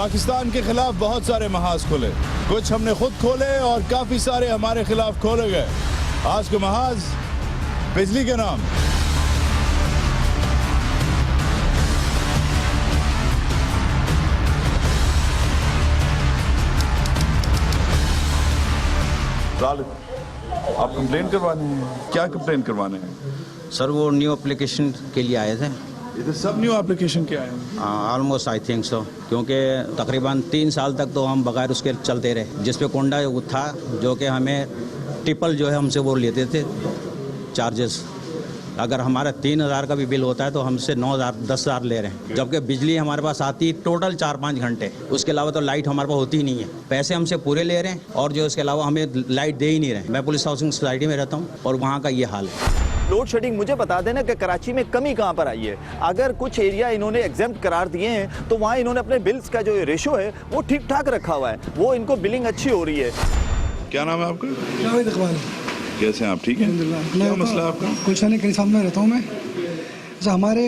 पाकिस्तान के खिलाफ बहुत सारे महाज खुले, कुछ हमने खुद खोले और काफी सारे हमारे खिलाफ खोले गए। आज के महाज बिजली के नाम। आप कंप्लेन करवाने हैं? क्या कंप्लेन करवाने हैं सर? वो न्यू एप्लीकेशन के लिए आए थे। इधर सब न्यू एप्लीकेशन क्या है? ऑलमोस्ट आई थिंक सो, क्योंकि तकरीबन 3 साल तक तो हम बगैर उसके चलते रहे, जिस पे कोंडा था जो कि हमें ट्रिपल जो है हमसे वो लेते थे चार्जेस। अगर हमारा 3,000 का भी बिल होता है तो हमसे 9,000 10,000 ले रहे हैं, जबकि बिजली हमारे पास आती है टोटल 4-5 घंटे। उसके अलावा तो लाइट हमारे पास होती ही नहीं है। पैसे हमसे पूरे ले रहे हैं और जो इसके अलावा हमें लाइट दे ही नहीं रहे। मैं पुलिस हाउसिंग सोसाइटी में रहता हूँ और वहाँ का ये हाल है। लोड शेडिंग, मुझे बता देना कि कराची में कमी कहाँ पर आई है। अगर कुछ एरिया इन्होंने एग्जेम्प्ट करार दिए हैं तो वहाँ इन्होंने अपने बिल्स का जो रेशो है वो ठीक ठाक रखा हुआ है, वो इनको बिलिंग अच्छी हो रही है। क्या नाम है आपका? जावेद इकबाल। कैसे हैं आप? ठीक है। क्या मसला है आपका? गुलशन के सामने रहता हूँ मैं। जो हमारे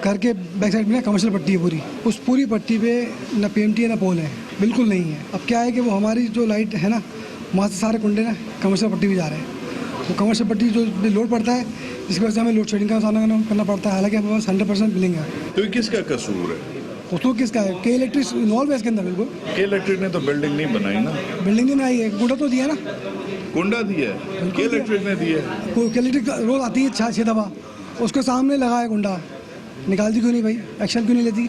घर के बैक साइड में ना कमर्शियल पट्टी है पूरी, उस पूरी पट्टी पे ना पीएमटी है ना पोल है, बिल्कुल नहीं है। अब क्या है कि वो हमारी जो लाइट है ना, वहाँ से सारे कुंडे ना कमर्शियल पट्टी भी जा रहे हैं। तो कमर्शियल पट्टी जो लोड पड़ता है, जिसकी वजह से हमें लोड शेडिंग का सामना करना पड़ता है। हालांकि हमारे पास 100% बिलिंग है। तो ये किसका कसूर है? उसको किसका है? के इलेक्ट्रिक इन्वॉल्व है इसके अंदर। बिल्कुल के इलेक्ट्रिक ने तो बिल्डिंग नहीं बनाई ना। बिल्डिंग नहीं बनाई है, कुंडा तो दिया ना। कुंडा दिया है, के इलेक्ट्रिक ने दिया है। के इलेक्ट्रिक रोज आती है 6 दफ़ा, उसके सामने लगा है कुंडा, निकालती क्यों नहीं भाई? एक्शन क्यों नहीं लेती?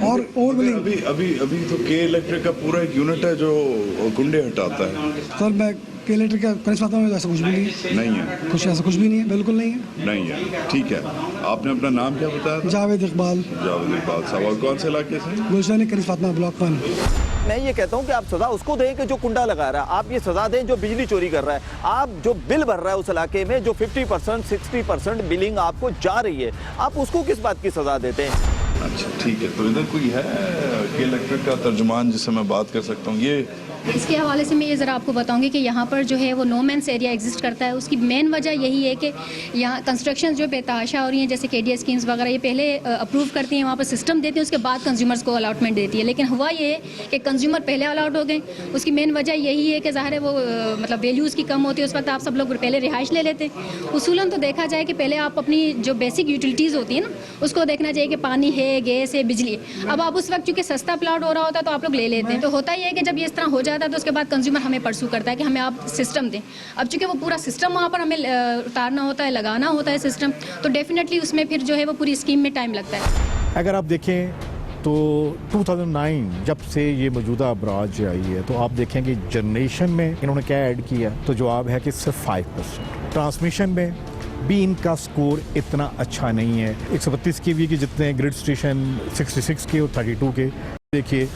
और ओवर बिलिंग। अभी तो के इलेक्ट्रिक का पूरा एक यूनिट है जो कुंडे हटाता है। सर मैं के इलेक्ट्रिक का कनेक्शन आता हूँ, ऐसा कुछ भी नहीं है। कुछ ऐसा कुछ भी नहीं है, बिल्कुल नहीं है। नहीं है, ठीक है। आपने अपना नाम क्या बताया था? जावेद इकबाल। जावेद इकबाल साहब। और कौन से इलाके से? गुलशन करीब फातिमा ब्लॉक 1। मैं ये कहता हूँ कि आप सजा उसको दें कि जो कुंडा लगा रहा है, आप ये सजा दें जो बिजली चोरी कर रहा है। आप जो बिल भर रहा है उस इलाके में, जो 50% 60% बिलिंग आपको जा रही है, आप उसको किस बात की सजा देते हैं? अच्छा ठीक है। तो इधर कोई है के इलेक्ट्रिक का तर्जुमान जिससे मैं बात कर सकता हूँ? ये इसके हवाले से मैं ये ज़रा आपको बताऊंगी कि यहाँ पर जो है वो नो मैंस एरिया एग्जिस्ट करता है। उसकी मेन वजह यही है कि यहाँ कंस्ट्रक्शन जो बेतहाशा हो रही हैं, जैसे KDA स्कीम्स वगैरह, ये पहले अप्रूव करती हैं, वहाँ पर सिस्टम देती हैं, उसके बाद कंज्यूमर्स को अलाटमेंट देती है। लेकिन हुआ ये है कि कंज्यूमर पहले अलाउट हो गए। उसकी मेन वजह यही है कि ज़ाहिर है वो मतलब वैल्यूज़ की कम होती है। उस वक्त आप सब लोग पहले रिहाइश ले लेते हैं। उसूलन तो देखा जाए कि पहले आप अपनी जो बेसिक यूटिलिटीज़ होती है ना, उसको देखना चाहिए कि पानी है, गैस है, बिजली है। अब आप उस वक्त चूँकि सस्ता प्लाट हो रहा होता है तो आप लोग ले लेते हैं। तो होता ही है कि जब ये इस तरह हो जाता है तो उसके बाद कंज्यूमर हमें परसू करता है कि हमें आप सिस्टम दें। अब चूंकि वो पूरा सिस्टम वहाँ पर हमें उतारना होता है, लगाना होता है सिस्टम, तो डेफिनेटली उसमें फिर जो है वो पूरी स्कीम में टाइम लगता है। अगर आप देखें तो 2009 जब से ये मौजूदा अबराज आई है तो आप देखें कि जनरेशन में इन्होंने क्या ऐड किया, तो जवाब है कि सिर्फ 5%। ट्रांसमिशन में भी इनका स्कोर इतना अच्छा नहीं है। 132 के की जितने ग्रिड स्टेशन 66 के और 32 के देखिए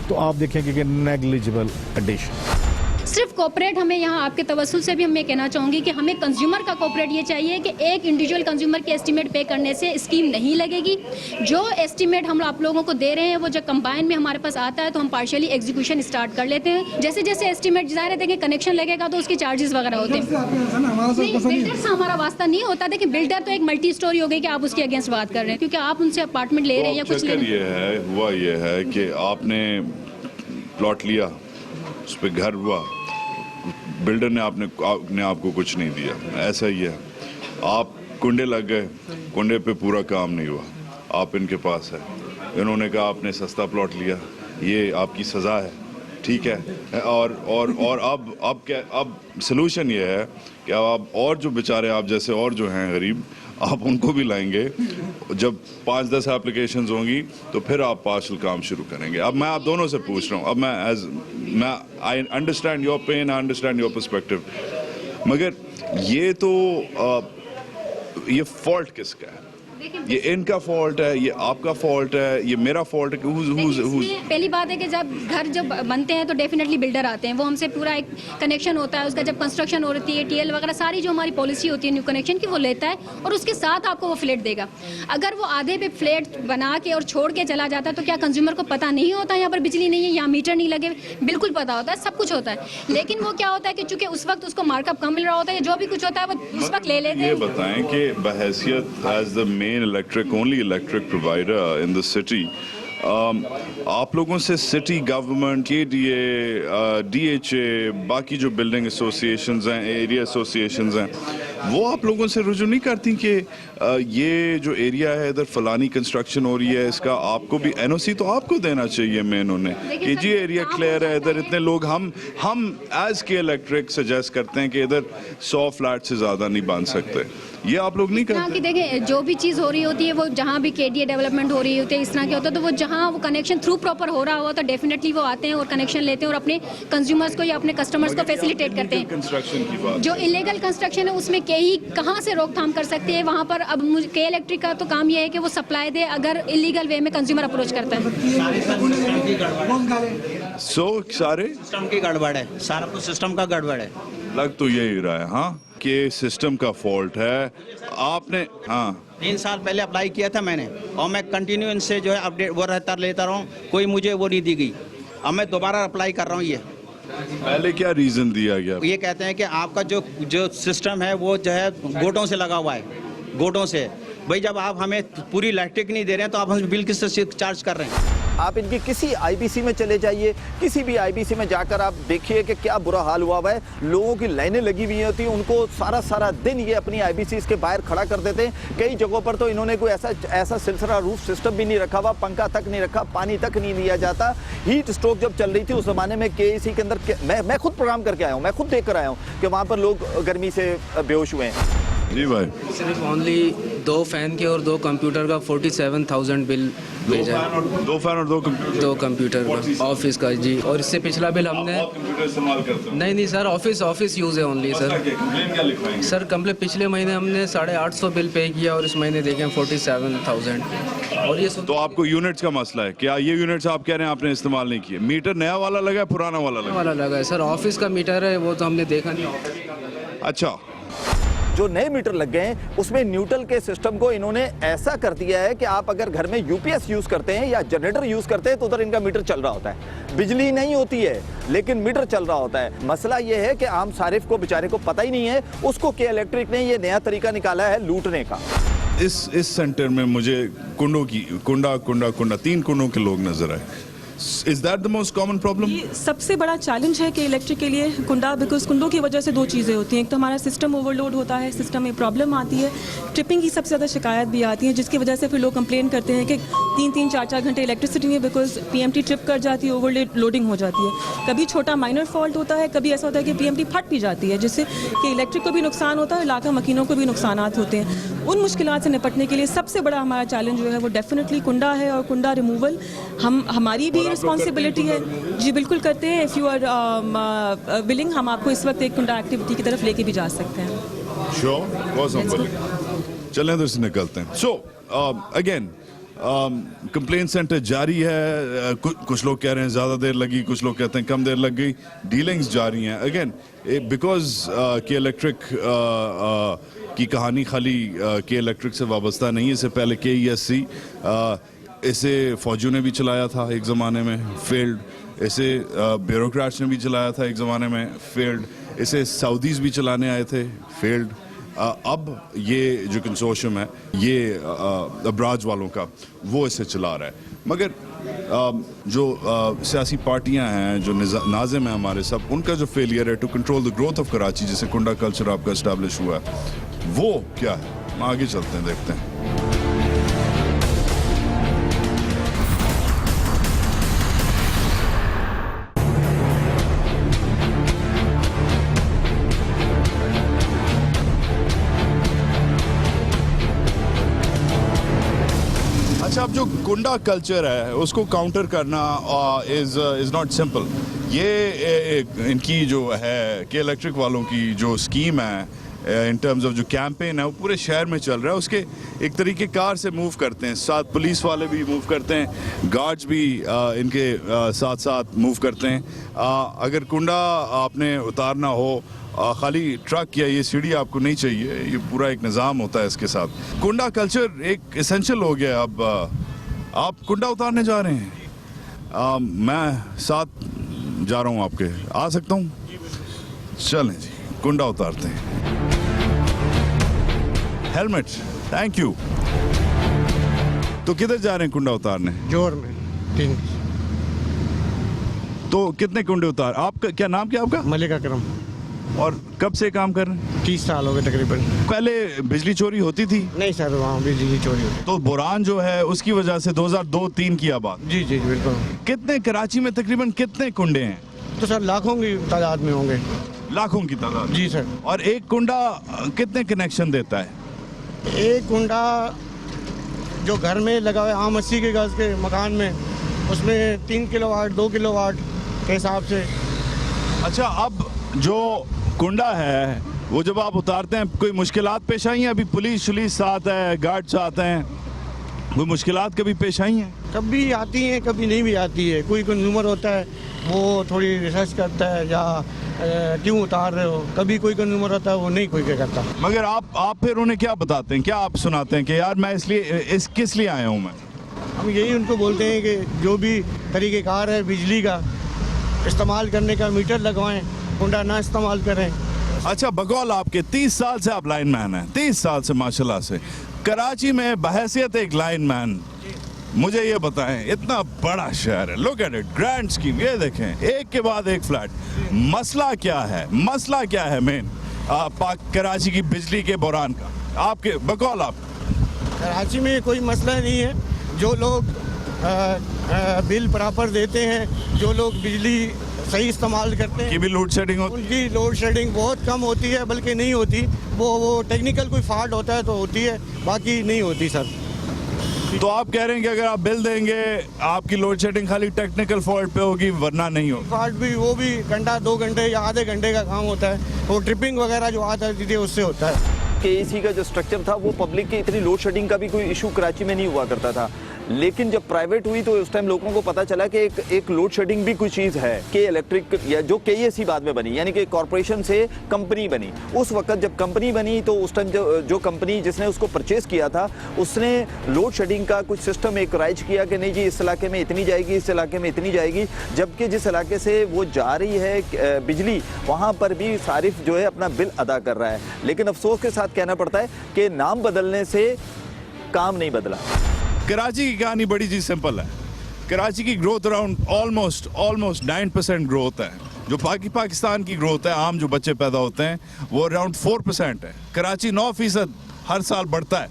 तो आप देखेंगे कि नेग्लिजिबल एडिशन। सिर्फ कॉर्पोरेट हमें यहाँ आपके तवस्सुल से भी मैं कहना चाहूँगी कि हमें कंज्यूमर का कॉर्पोरेट ये चाहिए कि एक इंडिविजुअल कंज्यूमर की एस्टीमेट पे करने से स्कीम नहीं लगेगी। जो एस्टीमेट हम आप लोगों को दे रहे हैं वो जब कंबाइन में हमारे पास आता है तो हम पार्शियली एग्जीक्यूशन स्टार्ट कर लेते हैं। जैसे जैसे एस्टीमेट ज़ाहिर देंगे कनेक्शन लगेगा तो उसकी चार्जेस वगैरह होते हैं। बिल्डर से हमारा वास्ता नहीं होता। देखिए बिल्डर तो एक मल्टी स्टोरी हो गई कि आप उसके अगेंस्ट बात कर रहे हैं, क्योंकि आप उनसे अपार्टमेंट ले रहे हैं या कुछ ले रहे हैं। हुआ ये है कि आपने प्लॉट लिया, उस पर घर हुआ, बिल्डर ने आपने आपको कुछ नहीं दिया। ऐसा ही है, आप कुंडे लग गए, कुंडे पे पूरा काम नहीं हुआ, आप इनके पास है, इन्होंने कहा आपने सस्ता प्लॉट लिया, ये आपकी सज़ा है, ठीक है। और अब क्या, अब सलूशन ये है कि आप और जो बेचारे आप जैसे और जो हैं गरीब, आप उनको भी लाएंगे। जब 5-10 एप्लीकेशंस होंगी तो फिर आप पार्शल काम शुरू करेंगे। अब मैं आप दोनों से पूछ रहा हूँ, अब मैं I understand your pain, I understand your perspective, मगर ये तो ये फॉल्ट किसका है? ये इनका फॉल्ट है, ये आपका फॉल्ट है, ये मेरा फॉल्ट है? पहली बात है कि जब बनते हैं तो डेफिनेटली बिल्डर आते हैं, वो हमसे पूरा एक कनेक्शन होता है उसका। जब कंस्ट्रक्शन हो रही है, TL वगैरह सारी जो हमारी पॉलिसी होती है न्यू कनेक्शन की, वो लेता है और उसके साथ आपको वो फ्लैट देगा। अगर वो आधे पे फ्लैट बना के और छोड़ के चला जाता है तो क्या कंज्यूमर को पता नहीं होता यहाँ पर बिजली नहीं है, यहाँ मीटर नहीं लगे? बिल्कुल पता होता है, सब कुछ होता है। लेकिन वो क्या होता है कि चूंकि उस वक्त उसको मार्कअप कम मिल रहा होता है, जो भी कुछ होता है वो उस वक्त ले लेते हैं। ये बताएं कि बहैसियत as the main only electric provider in the city, आप लोगों से सिटी गवर्नमेंट, KDA, DHA, बाकी जो बिल्डिंग एसोसिएशंस हैं, एरिया एसोसिएशंस हैं, वो आप लोगों से रुजू नहीं करती कि ये जो एरिया है इधर फलानी कंस्ट्रक्शन हो रही है, इसका आपको भी NOC तो आपको देना चाहिए मेन उन्हें कि जी एरिया क्लियर है, इधर इतने लोग हम एज के इलेक्ट्रिक सजेस्ट करते हैं कि इधर 100 फ्लैट से ज़्यादा नहीं बन सकते। ये आप लोग नहीं हाँ करते? कि देखें, जो भी चीज़ हो रही होती है वो जहाँ भी KDA डेवलपमेंट हो रही होती है, इस तरह के होता है, तो वो जहाँ वो कनेक्शन थ्रू प्रॉपर हो रहा हुआ तो डेफिनेटली वो आते हैं और कनेक्शन लेते हैं और अपने कंज्यूमर्स को या अपने कस्टमर्स को फैसिलिटेट करते हैं। कंस्ट्रक्शन की बात, जो इलीगल कंस्ट्रक्शन है उसमें KE कहाँ से रोकथाम कर सकते हैं वहाँ पर। अब के इलेक्ट्रिक का तो काम ये है कि वो सप्लाई दे अगर इलीगल वे में कंज्यूमर अप्रोच करता है। सारे सिस्टम की गड़बड़ है, सारा कुछ सिस्टम का गड़बड़ है। लग तो यही रहा है हाँ कि सिस्टम का फॉल्ट है। आपने 3 साल पहले अप्लाई किया था मैंने और मैं कंटिन्यू इनसे जो है अपडेट वो लेता रहा हूँ, कोई मुझे वो नहीं दी गई। अब मैं दोबारा अप्लाई कर रहा हूँ। ये पहले क्या रीजन दिया गया? ये कहते हैं कि आपका जो सिस्टम है वो जो है गोटों से लगा हुआ है, गोटों से। भाई जब आप हमें पूरी इलेक्ट्रिक नहीं दे रहे हैं तो आप हमें बिल किससे चार्ज कर रहे हैं? आप इनकी किसी IBC में चले जाइए, किसी भी IBC में जाकर आप देखिए कि क्या बुरा हाल हुआ है। लोगों की लाइनें लगी हुई होती हैं, उनको सारा दिन ये अपनी IBCs के बाहर खड़ा कर देते हैं। कई जगहों पर तो इन्होंने कोई ऐसा सिलसिला रूफ सिस्टम भी नहीं रखा हुआ, पंखा तक नहीं रखा, पानी तक नहीं दिया जाता। हीट स्ट्रोक जब चल रही थी उस ज़माने में KEC के अंदर मैं खुद प्रोग्राम करके आया हूँ, मैं खुद देख कर आया हूँ कि वहाँ पर लोग गर्मी से बेहोश हुए हैं। जी भाई, सिर्फ ओनली 2 फैन के और 2 कंप्यूटर का 47,000 बिल भेजा है। 2 फैन और 2 कंप्यूटर? 2 कंप्यूटर का ऑफिस का जी। और इससे पिछला बिल हमने कंप्यूटर इस्तेमाल करते हो? नहीं सर, ऑफिस यूज़ है ओनली सर। कंप्लेन क्या लिखवाएंगे? सर कंप्लेन पिछले महीने हमने 850 बिल पे किया और इस महीने देखें 47,000। और ये तो आपको यूनिट्स का मसला है क्या? ये यूनिट्स आप कह रहे हैं आपने इस्तेमाल नहीं किए? मीटर नया वाला लगा है, पुराना वाला लगा है सर? ऑफिस का मीटर है वो तो हमने देखा नहीं। अच्छा, जो नए मीटर लग गए हैं उसमें न्यूट्रल के सिस्टम को इन्होंने ऐसा कर दिया है कि आप अगर घर में UPS यूज करते हैं या जनरेटर यूज करते हैं तो उधर इनका मीटर चल रहा होता है। बिजली नहीं होती है लेकिन मीटर चल रहा होता है। मसला ये है कि आम सारिफ को बेचारे को पता ही नहीं है, उसको के इलेक्ट्रिक ने ये नया तरीका निकाला है लूटने का। इस सेंटर में मुझे कुंडा 3 कुंडों के लोग नजर आए। Is that the most common problem? ये सबसे बड़ा चैलेंज है कि इलेक्ट्रिक के लिए कुंडा, बिकॉज कुंडों की वजह से 2 चीज़ें होती हैं। एक तो हमारा सिस्टम ओवरलोड होता है, सिस्टम में प्रॉब्लम आती है, ट्रिपिंग की सबसे ज़्यादा शिकायत भी आती है, जिसकी वजह से फिर लोग कंप्लेन करते हैं कि 3-3, 4-4 घंटे इलेक्ट्रिसिटी नहीं, बिकॉज PMT ट्रिप कर जाती है, ओवरलोडिंग हो जाती है। कभी छोटा माइनर फॉल्ट होता है, कभी ऐसा होता है कि PMT फट भी जाती है, जिससे कि इलेक्ट्रिक को भी नुकसान होता है, इलाका मकीनों को भी नुकसान होते हैं। उन मुश्किलात से निपटने के लिए सबसे बड़ा हमारा चैलेंज जो है वो डेफिनेटली कुंडा है और कुंडा रिमूवल हमारी भी रिस्पॉन्सिबिलिटी है। जी बिल्कुल करते हैं। इफ़ यू आर विलिंग हम आपको इस वक्त एक कुंडा एक्टिविटी की तरफ लेके भी जा सकते हैं। श्योर, चलें इधर से निकलते हैं। सो अगेन कंप्लेंट सेंटर जारी है। कुछ लोग कह रहे हैं ज़्यादा देर लगी, कुछ लोग कहते हैं कम देर लग गई। डीलिंग्स जारी हैं। अगेन बिकॉज के इलेक्ट्रिक की कहानी खाली के इलेक्ट्रिक से वाबस्ता नहीं है। इससे पहले KESC इसे फौजियों ने भी चलाया था एक ज़माने में, फेल्ड। इसे ब्यूरोक्रेट्स ने भी चलाया था एक ज़माने में, फेल्ड। इसे सऊदीज़ भी चलाने आए थे, फेल्ड। अब ये जो कंसोर्शियम है ये अबराज वालों का, वो इसे चला रहा है। मगर जो सियासी पार्टियां हैं, जो नाज़िम हैं हमारे सब, उनका जो फेलियर है to control the growth of Karachi, जिसे कुंडा कल्चर आपका इस्टेब्लिश हुआ है, वो क्या है? आगे चलते हैं, देखते हैं। अच्छा, अब जो कुंडा कल्चर है उसको काउंटर करना इज नॉट सिंपल। ये इनकी जो है के इलेक्ट्रिक वालों की जो स्कीम है इन टर्म्स ऑफ जो कैंपेन है वो पूरे शहर में चल रहा है। उसके एक तरीके कार से मूव करते हैं, साथ पुलिस वाले भी मूव करते हैं, गार्ड्स भी इनके साथ साथ मूव करते हैं। अगर कुंडा आपने उतारना हो, खाली ट्रक या ये सीढ़ी आपको नहीं चाहिए, ये पूरा एक निज़ाम होता है इसके साथ। कुंडा कल्चर एक एसेंशियल हो गया। अब आप कुंडा उतारने जा रहे हैं, मैं साथ जा रहा हूँ आपके, आ सकता हूँ? चलें जी, कुंडा उतारते हैं। Helmet, thank you. तो किधर जा रहे हैं कुंडा उतारने? जोर में। 3। तो कितने कुंडे उतार? आपका क्या नाम क्या आपका? मलिक अकरम। और कब से काम कर रहे हैं? 30 साल हो गए तकरीबन। पहले बिजली चोरी होती थी? नहीं सर, वहाँ बिजली चोरी होती। तो बुरान जो है उसकी वजह से 2002-3 की बात। जी जी बिल्कुल। कितने कराची में तकरीबन कितने कुंडे हैं? तो सर लाखों की तादाद में होंगे। लाखों की तादाद? जी सर। और एक कुंडा कितने कनेक्शन देता है? एक कुंडा जो घर में लगा हुआ है आम 80 के गज के मकान में, उसमें 3 किलोवाट 2 किलोवाट के हिसाब से। अच्छा, अब जो कुंडा है वो जब आप उतारते हैं कोई मुश्किलात पेश आई हैं? अभी पुलिस साथ है, गार्ड्स आते हैं, कोई मुश्किलात कभी पेश आई हैं? कभी आती हैं कभी नहीं भी आती है। कोई कंज्यूमर होता है वो थोड़ी रिसर्च करता है या क्यों उतार रहे हो। कभी कोई कंज्यूमर होता है वो नहीं कोई क्या करता। मगर आप फिर उन्हें क्या बताते हैं, क्या आप सुनाते हैं कि यार मैं किस लिए आया हूँ मैं? हम यही उनको बोलते हैं कि जो भी तरीक़ेकार है बिजली का इस्तेमाल करने का, मीटर लगवाएं, कुंडा ना इस्तेमाल करें। अच्छा, बकौल आपके 30 साल से आप लाइनमैन हैं, 30 साल से माशाल्लाह से कराची में बहैसियत एक लाइनमैन, मुझे ये बताएं, इतना बड़ा शहर है, look at it, grand scheme, ये देखें एक के बाद एक फ्लैट, मसला क्या है? मसला क्या है मेन कराची की बिजली के बुरान का? आपके बकौल आप कराची में कोई मसला नहीं है। जो लोग बिल प्रॉपर देते हैं, जो लोग बिजली सही इस्तेमाल करते हैं, की भी लोड शेडिंग होती उनकी लोड शेडिंग बहुत कम होती है, बल्कि नहीं होती। वो टेक्निकल कोई फॉल्ट होता है तो होती है, बाकी नहीं होती सर। तो आप कह रहे हैं कि अगर आप बिल देंगे आपकी लोड शेडिंग खाली टेक्निकल फॉल्ट पे होगी, वरना नहीं होगी? फॉल्ट भी वो भी घंटा 2 घंटे या आधे घंटे का काम होता है। वो ट्रिपिंग वगैरह जो आता है उससे होता है। केएसी का जो स्ट्रक्चर था वो पब्लिक की इतनी लोड शेडिंग का भी कोई इशू कराची में नहीं हुआ करता था, लेकिन जब प्राइवेट हुई तो उस टाइम लोगों को पता चला कि एक लोड शेडिंग भी कोई चीज़ है। के इलेक्ट्रिक या जो केएसी बाद में बनी, यानी कि कॉरपोरेशन से कंपनी बनी, उस वक्त जब कंपनी बनी तो उस टाइम जो कंपनी जिसने उसको परचेज किया था उसने लोड शेडिंग का कुछ सिस्टम एक राइज किया कि नहीं जी इस इलाके में इतनी जाएगी, इस इलाके में इतनी जाएगी, जबकि जिस इलाके से वो जा रही है बिजली वहाँ पर भी सारिफ जो है अपना बिल अदा कर रहा है। लेकिन अफसोस के साथ कहना पड़ता है कि नाम बदलने से काम नहीं बदला। कराची की कहानी बड़ी जी सिंपल है। कराची की ग्रोथ अराउंड ऑलमोस्ट 9% ग्रोथ है। जो पाकिस्तान की ग्रोथ है, आम जो बच्चे पैदा होते हैं वो अराउंड 4% है। कराची 9% हर साल बढ़ता है।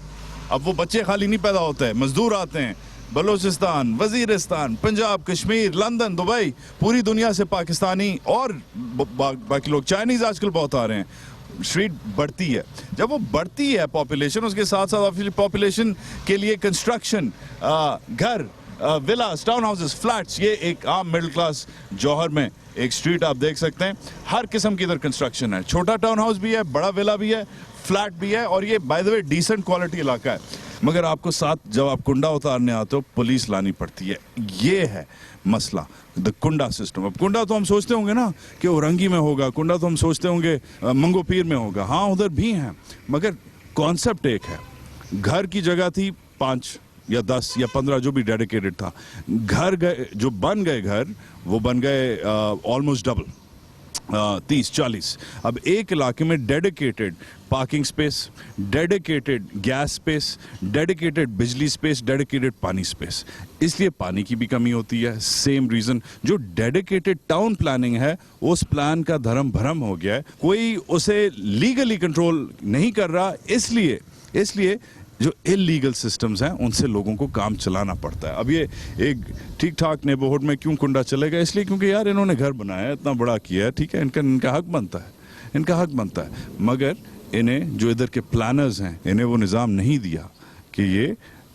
अब वो बच्चे खाली नहीं पैदा होते हैं, मजदूर आते हैं। बलूचिस्तान, वजीरिस्तान, पंजाब, कश्मीर, लंदन, दुबई, पूरी दुनिया से पाकिस्तानी और बाकी लोग, चाइनीज आजकल बहुत आ रहे हैं। स्ट्रीट बढ़ती है, जब वो बढ़ती है पॉपुलेशन, उसके साथ साथ पॉपुलेशन के लिए कंस्ट्रक्शन, घर, विलास, टाउन हाउसेस, फ्लैट्स, ये एक आम मिडिल क्लास जौहर में एक स्ट्रीट आप देख सकते हैं, हर किस्म की इधर कंस्ट्रक्शन है। छोटा टाउन हाउस भी है, बड़ा विला भी है, फ्लैट भी है, और ये by the way decent quality इलाका है। मगर आपको साथ जब आप कुंडा उतारने आते हो पुलिस लानी पड़ती है। ये है मसला, द कुंडा सिस्टम। अब कुंडा तो हम सोचते होंगे ना कि औरंगी में होगा, कुंडा तो हम सोचते होंगे मंगो पीर में होगा, हाँ उधर भी हैं, मगर कॉन्सेप्ट एक है। घर की जगह थी 5 या 10 या 15 जो भी डेडिकेटेड था, घर गए जो बन गए घर, वो बन गए ऑलमोस्ट डबल, 30-40। अब एक इलाके में dedicated parking space, dedicated gas space, dedicated बिजली स्पेस, डेडिकेटेड पानी स्पेस, इसलिए पानी की भी कमी होती है। सेम रीज़न, जो डेडिकेटेड टाउन प्लानिंग है उस प्लान का धर्म भरम हो गया है, कोई उसे लीगली कंट्रोल नहीं कर रहा, इसलिए जो इलीगल सिस्टम्स हैं उनसे लोगों को काम चलाना पड़ता है। अब ये एक ठीक ठाक नेबरहुड में क्यों कुंडा चलेगा? इसलिए क्योंकि यार इन्होंने घर बनाया है, इतना बड़ा किया है, ठीक है, इनका हक बनता है, मगर इन्हें जो इधर के प्लानर्स हैं इन्हें वो निज़ाम नहीं दिया कि ये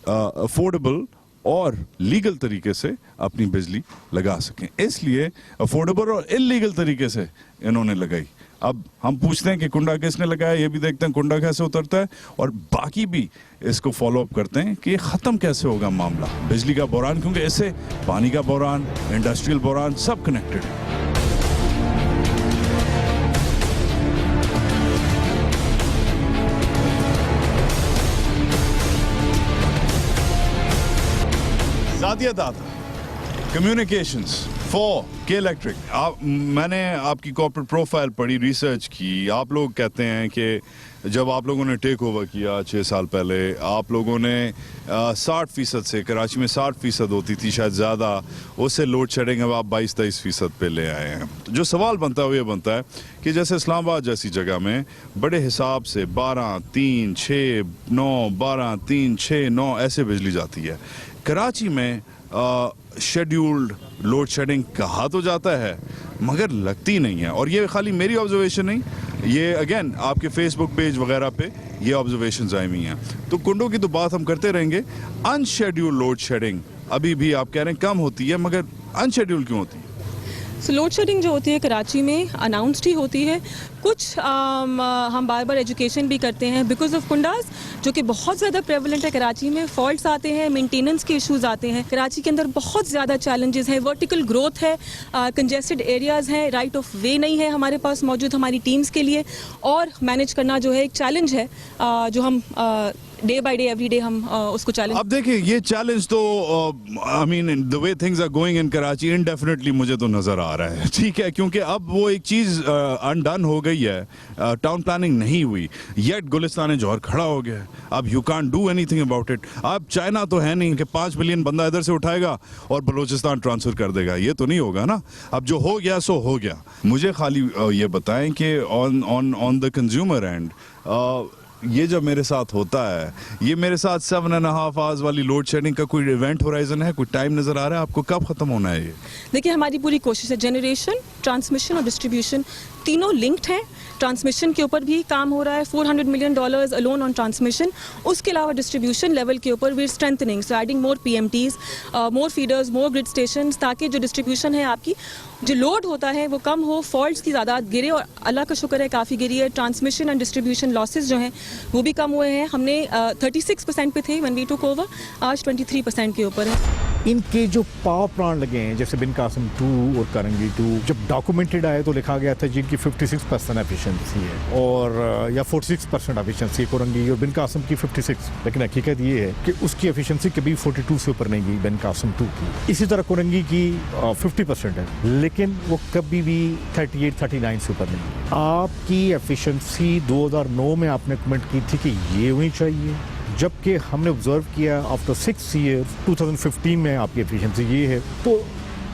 अफोर्डेबल और लीगल तरीके से अपनी बिजली लगा सकें, इसलिए अफोर्डेबल और इलीगल तरीके से इन्होंने लगाई। अब हम पूछते हैं कि कुंडा किसने लगाया, ये भी देखते हैं कुंडा कैसे उतरता है, और बाकी भी इसको फॉलो अप करते हैं कि ख़त्म कैसे होगा मामला बिजली का बहरान, क्योंकि इससे पानी का बहरान, इंडस्ट्रियल बहरान सब कनेक्टेड है। ज़ातियत आता, कम्युनिकेशंस, 4 के इलेक्ट्रिक। मैंने आपकी कॉर्पोरेट प्रोफाइल पढ़ी, रिसर्च की। आप लोग कहते हैं कि जब आप लोगों ने टेक ओवर किया 6 साल पहले, आप लोगों ने 60% से, कराची में 60% होती थी शायद ज़्यादा, उससे लोड शेडिंग अब आप 22-23% पे ले आए हैं। तो जो सवाल बनता है वो ये बनता है कि जैसे इस्लामाबाद जैसी जगह में बड़े हिसाब से 12-3-6-9 12-3-6-9 ऐसे बिजली जाती है, कराची में शेड्यूल्ड लोड शेडिंग कहा तो जाता है मगर लगती नहीं है। और ये खाली मेरी ऑब्जर्वेशन नहीं, ये अगेन आपके फेसबुक पेज वगैरह पे ये ऑब्जर्वेशंस आई हुई हैं। तो कुंडों की तो बात हम करते रहेंगे। अनशेड्यूल्ड लोड शेडिंग अभी भी आप कह रहे हैं कम होती है, मगर अनशेड्यूल्ड क्यों होती है? सो लोड शेडिंग जो होती है कराची में अनाउंस्ड ही होती है। कुछ हम बार बार एजुकेशन भी करते हैं बिकॉज ऑफ कुंडास जो कि बहुत ज़्यादा प्रेवलेंट है कराची में। फॉल्ट्स आते हैं, मेंटेनेंस के इश्यूज आते हैं। कराची के अंदर बहुत ज़्यादा चैलेंजेस हैं, वर्टिकल ग्रोथ है, कंजेस्टेड एरियाज़ हैं, राइट ऑफ वे नहीं है हमारे पास मौजूद हमारी टीम्स के लिए, और मैनेज करना जो है एक चैलेंज है जो हम day by day every day हम उसको चैलेंज। अब देखिए ये चैलेंज तो I mean the way things are going in Karachi indefinitely मुझे तो नजर आ रहा है, ठीक है, क्योंकि अब वो एक चीज अनडन हो गई है, टाउन प्लानिंग नहीं हुई, येट गुलिस्तान जौहर खड़ा हो गया है। अब you can't do anything about it. अब चाइना तो है नहीं कि 5 मिलियन बंदा इधर से उठाएगा और बलूचिस्तान ट्रांसफर कर देगा, ये तो नहीं होगा ना। अब जो हो गया सो हो गया। मुझे खाली ये बताएं कि ऑन द कंज्यूमर एंड ये जब मेरे साथ होता है, ये मेरे साथ 7.5 आवर्स वाली लोड शेडिंग का कोई इवेंट होराइजन है, कोई टाइम नजर आ रहा है आपको कब खत्म होना है? ये देखिए हमारी पूरी कोशिश है, जनरेशन, ट्रांसमिशन और डिस्ट्रीब्यूशन तीनों लिंक्ड हैं। ट्रांसमिशन के ऊपर भी काम हो रहा है, $400 मिलियन अलोन ऑन ट्रांसमिशन। उसके अलावा डिस्ट्रीब्यूशन लेवल के ऊपर we are strengthening, so adding more PMTs, more feeders, more grid station, ताकि जो डिस्ट्रीब्यूशन है आपकी जो लोड होता है वो कम हो, फॉल्ट्स की ज़्यादा गिरे, और अल्लाह का शुक्र है काफ़ी गिरी है। ट्रांसमिशन एंड डिस्ट्रीब्यूशन लॉसेज जो हैं वो भी कम हुए हैं। हमने 36% पे थे व्हेन वी टुक ओवर, आज 23% के ऊपर है। इनके जो पावर प्लांट लगे हैं जैसे बिन कासिम 2 और करंगी 2, जब डॉक्यूमेंटेड आए तो लिखा गया था जिनकी 56% एफिशिएंसी है, और या 46% एफिशिएंसी करंगी और बिन कासिम की 56, लेकिन हकीकत ये है कि उसकी एफिशिएंसी कभी 42 से ऊपर नहीं गई बिन कासिम 2 की। इसी तरह करंगी की 50% है, लेकिन वो कभी भी 38-39 से ऊपर नहीं गई। आपकी एफिशिएंसी 2009 में आपने कमेंट की थी कि ये होनी चाहिए, जबकि हमने ऑब्जर्व किया आफ्टर 6 ईयर्स 2015 में आपकी एफिशिएंसी ये है। तो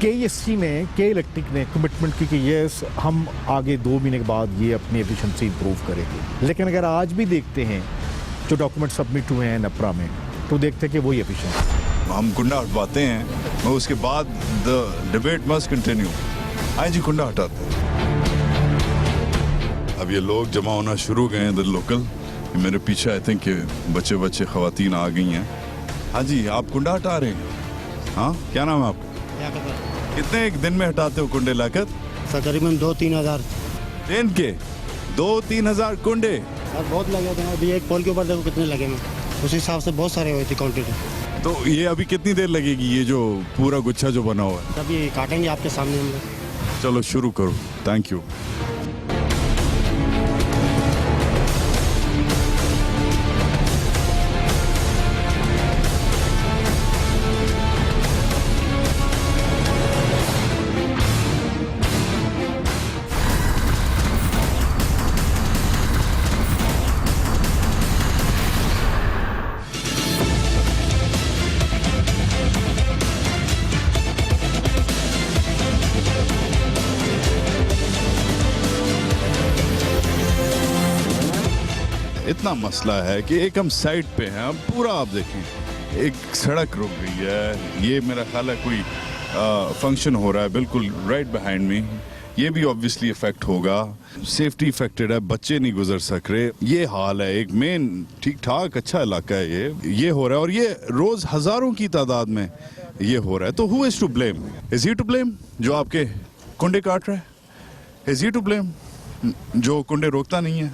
KSC ने, के इलेक्ट्रिक ने कमिटमेंट की कि यस हम आगे 2 महीने के बाद ये अपनी एफिशिएंसी इंप्रूव करेंगे। लेकिन अगर आज भी देखते हैं जो डॉक्यूमेंट सबमिट हुए हैं नपरा में, तो देखते हैं कि वही एफिशिएंसी। हम कुंडा हटवाते हैं और उसके बाद द डिबेट मस्ट कंटिन्यू। आए जी कुंडा हटाते हैं। अब ये लोग जमा होना शुरू गए हैं, द लोकल। मेरे पीछे आई थिंक बच्चे खवातीन आ गई हैं। हाँ जी, आप कुंडा हटा रहे हैं? हाँ, क्या नाम है आपका? कितने एक दिन में हटाते हो कुंडे लाकर? तकरीबन 2-3 हज़ार दिन के 2-3 हज़ार कुंडे? सर बहुत लगे थे। अभी एक पोल के ऊपर देखो कितने लगे हैं, उस हिसाब से बहुत सारे हुए थे क्वान्टिटी। तो ये अभी कितनी देर लगेगी, ये जो पूरा गुच्छा जो बना हुआ है? तब ये काटेंगे आपके सामने हम लोग। चलो शुरू करो। Thank you. इतना मसला है कि एक हम साइड पे हैं, अब पूरा आप देखें एक सड़क रुक गई है। ये मेरा ख्याल है कोई फंक्शन हो रहा है बिल्कुल राइट बिहाइंड मी। ये भी ऑब्वियसली इफेक्ट होगा, सेफ्टी इफेक्टेड है, बच्चे नहीं गुजर सक रहे, ये हाल है। एक मेन ठीक ठाक अच्छा इलाका है, ये हो रहा है, और ये रोज हजारों की तादाद में ये हो रहा है। तो who is to blame? Is he to blame जो आपके कुंडे काट रहा है? इज ही टू ब्लेम जो कुंडे रोकता नहीं है?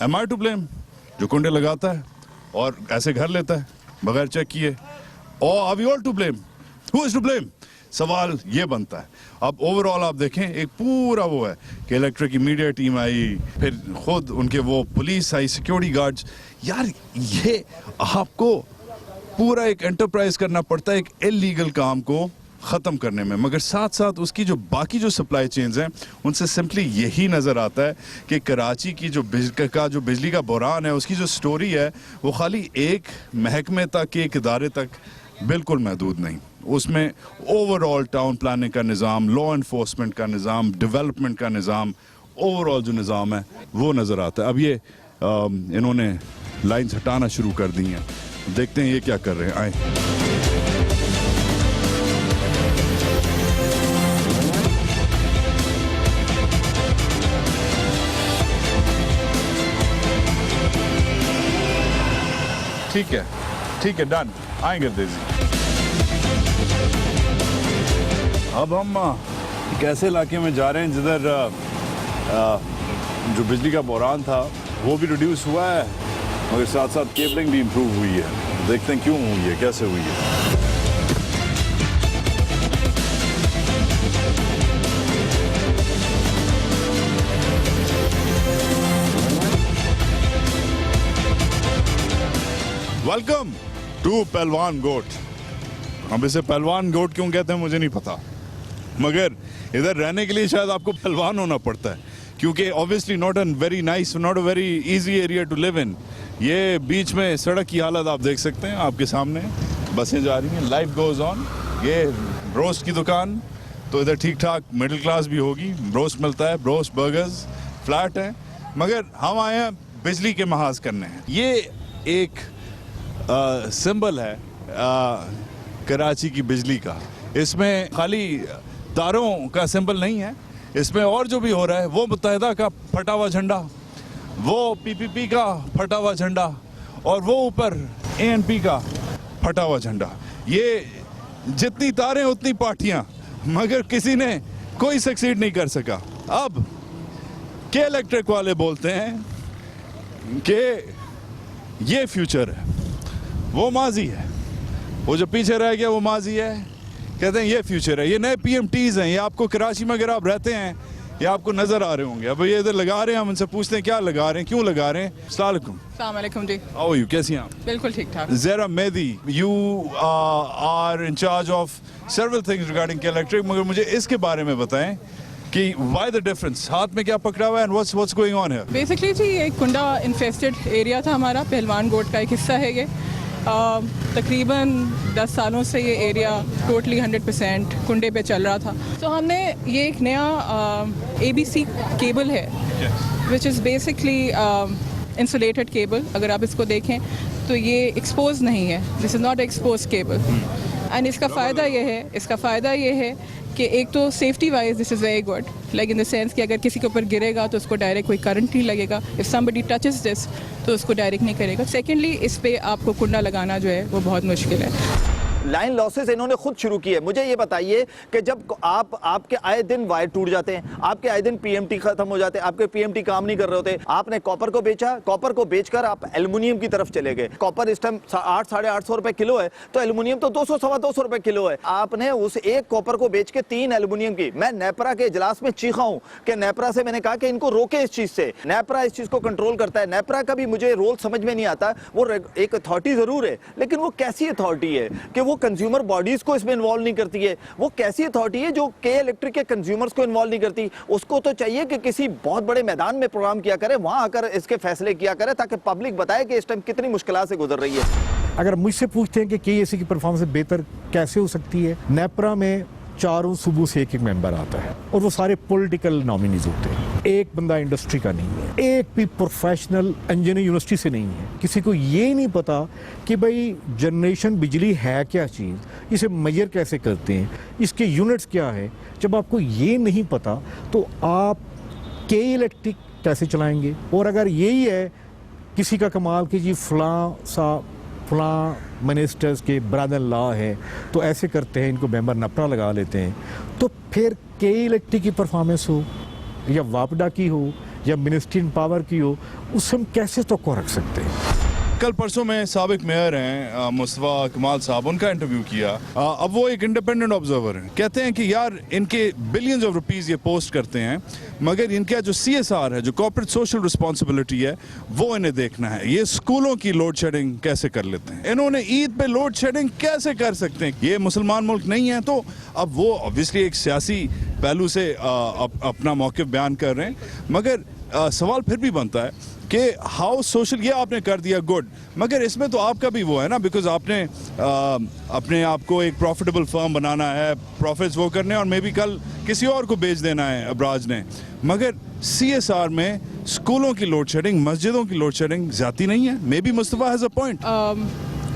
एम आई टू ब्लेम जो कुंडे लगाता है और ऐसे घर लेता है बगैर चेक किए? और are we all to blame? Who is to blame? सवाल ये बनता है। अब ओवरऑल आप देखें एक पूरा वो है कि इलेक्ट्रिक की मीडिया टीम आई, फिर खुद उनके वो पुलिस आई, सिक्योरिटी गार्ड्स। यार ये आपको पूरा एक एंटरप्राइज करना पड़ता है एक इलीगल काम को ख़त्म करने में, मगर साथ साथ उसकी जो बाकी जो सप्लाई चेन्स हैं उनसे सिंपली यही नज़र आता है कि कराची की जो बिजली का बहरान है, उसकी जो स्टोरी है वो खाली एक महकमे तक, एक इदारे तक बिल्कुल महदूद नहीं। उसमें ओवरऑल टाउन प्लानिंग का निज़ाम, लॉ इन्फोर्समेंट का निज़ाम, डेवलपमेंट का निज़ाम, ओवरऑल जो निज़ाम है वो नज़र आता है। अब ये इन्होंने लाइन्स हटाना शुरू कर दी हैं, देखते हैं ये क्या कर रहे हैं। आए ठीक है डन, आएंगे देजी। अब हम एक ऐसे इलाके में जा रहे हैं जिधर जो बिजली का बहरान था वो भी रिड्यूस हुआ है, मगर साथ साथ केबलिंग भी इम्प्रूव हुई है। देखते हैं क्यों हुई है, कैसे हुई है। वेलकम टू पहलवान गोट। अब इसे पहलवान गोट क्यों कहते हैं मुझे नहीं पता, मगर इधर रहने के लिए शायद आपको पहलवान होना पड़ता है, क्योंकि obviously not a very nice, not a very easy area to live in. ये बीच में सड़क की हालत आप देख सकते हैं, आपके सामने बसें जा रही हैं, लाइफ गोज ऑन। ये रोस्ट की दुकान तो इधर ठीक ठाक मिडिल क्लास भी होगी, रोस्ट मिलता है, रोस्ट बर्गर्स, फ्लैट है, मगर हम आए हैं बिजली के महाज करने हैं। ये एक सिंबल है कराची की बिजली का। इसमें खाली तारों का सिंबल नहीं है, इसमें और जो भी हो रहा है वो मुत्तहिदा का फटा हुआ झंडा, वो पीपीपी का फटा हुआ झंडा, और वो ऊपर एएनपी का फटा हुआ झंडा। ये जितनी तारें उतनी पार्टियां, मगर किसी ने कोई सक्सीड नहीं कर सका। अब के इलेक्ट्रिक वाले बोलते हैं कि ये फ्यूचर है, वो माजी है, वो जो पीछे रह गया वो माजी है। कहते हैं ये फ्यूचर है, ये नए पीएमटीज हैं, ये आपको कराची में अगर आप रहते हैं ये आपको नजर आ रहे होंगे। अब ये इधर लगा रहे हैं, हम उनसे पूछते हैं क्या लगा रहे हैं, क्यों लगा रहे हैं। अस्सलाम वालेकुम जी। हाउ आर यू, कैसी हैं आप? बिल्कुल ठीक ठाक। ज़रा Mehdi, you are in charge of several things regarding electric, मगर मुझे इसके बारे में बताएं कि व्हाई द डिफरेंस, हाथ में क्या पकड़ा हुआ है and what's going on here. Basically जी ये कुंडा इन्फेस्टेड एरिया था हमारा, पहलवान गोट का एक हिस्सा है ये। तकरीबन 10 सालों से ये एरिया टोटली 100% कुंडे पे चल रहा था। तो हमने ये एक नया ABC केबल है, which is basically insulated cable. अगर आप इसको देखें तो ये एक्सपोज नहीं है, this is not expose cable. And इसका फ़ायदा ये है कि एक तो safety wise this is very good, like in the sense कि अगर किसी के ऊपर गिरेगा तो उसको डायरेक्ट कोई करंट नहीं लगेगा। इफ़ समबडी टचेस दिस तो उसको डायरेक्ट नहीं करेगा। सेकेंडली इस पे आपको कुंडा लगाना जो है वो बहुत मुश्किल है। लाइन लॉसेस इन्होंने खुद शुरू की है। मुझे ये बताइए कि जब आपके आए दिन वायर टूट जाते हैं, आपके आए दिन पीएमटी खत्म हो जाते हैं, आपके पीएमटी काम नहीं कर रहे होते, आपने कॉपर को बेचा, कॉपर को बेचकर आप एल्युमिनियम की तरफ चले गए। कॉपर इस टाइम 800-850 रुपए किलो है, तो एल्युमिनियम तो 200-225 रुपए किलो है। आपने उस एक कॉपर को बेच के 3 एल्युमिनियम की। मैं नेपरा के इजलास में चीखा हूं कि नेपरा से मैंने कहा कि इनको रोके इस चीज से। नेपरा इस चीज को कंट्रोल करता है। नेपरा का भी मुझे रोल समझ में नहीं आता। वो एक अथॉरिटी जरूर है, लेकिन वो कैसी अथॉरिटी है कि वो कंज्यूमर बॉडीज को इसमें इन्वॉल्व नहीं करती है। वो कैसी अथॉरिटी है जो के इलेक्ट्रिक के कंज्यूमर्स को इन्वॉल्व नहीं करती। उसको तो चाहिए कि किसी बहुत बड़े मैदान में प्रोग्राम किया करे, वहां आकर इसके फैसले किया करे, ताकि पब्लिक बताए कि इस टाइम कितनी मुश्किलात से गुजर रही है। अगर मुझसे पूछते हैं कि KEC की परफॉर्मेंस बेहतर कैसे हो सकती है, नेपरा में चारों सूबों से एक मेंबर आता है और वो सारे पॉलिटिकल नॉमिनीज होते हैं। एक बंदा इंडस्ट्री का नहीं है, एक भी प्रोफेशनल इंजीनियर यूनिवर्सिटी से नहीं है। किसी को ये नहीं पता कि भाई जनरेशन बिजली है क्या चीज़, इसे मेजर कैसे करते हैं, इसके यूनिट्स क्या है। जब आपको ये नहीं पता तो आप के इलेक्ट्रिक कैसे चलाएंगे। और अगर यही है किसी का कमाल कि जी फलां मिनिस्टर्स के ब्रदर लॉ है तो ऐसे करते हैं, इनको मेंबर नपरा लगा लेते हैं, तो फिर के इलेक्ट्रिक की परफॉर्मेंस हो या वापडा की हो या मिनिस्ट्री इन पावर की हो, उससे हम कैसे तो रख सकते हैं। कल परसों में साबिक मेयर हैं मुस्तफ़ा कमाल साहब, उनका इंटरव्यू किया। अब वो एक इंडिपेंडेंट ऑब्जर्वर हैं, कहते हैं कि यार इनके बिलियंस ऑफ रुपीस ये पोस्ट करते हैं, मगर इनका जो CSR है, जो कॉर्पोरेट सोशल रिस्पॉन्सिबिलिटी है, वो इन्हें देखना है। ये स्कूलों की लोड शेडिंग कैसे कर लेते हैं, इन्होंने ईद पे लोड शेडिंग कैसे कर सकते हैं, ये मुसलमान मुल्क नहीं है। तो अब वो ऑब्वियसली एक सियासी पहलू से अपना मौक़िफ़ बयान कर रहे हैं, मगर सवाल फिर भी बनता है कि हाउ सोशल, ये आपने कर दिया गुड, मगर इसमें तो आपका भी वो है ना, बिकॉज आपने अपने आप को एक प्रॉफिटेबल फर्म बनाना है, प्रॉफिट्स वो करने हैं, और मे बी कल किसी और को बेच देना है अब्राज ने। मगर CSR में स्कूलों की लोड शेडिंग, मस्जिदों की लोड शेडिंग ज़्यादा नहीं है। Maybe Mustafa has a point.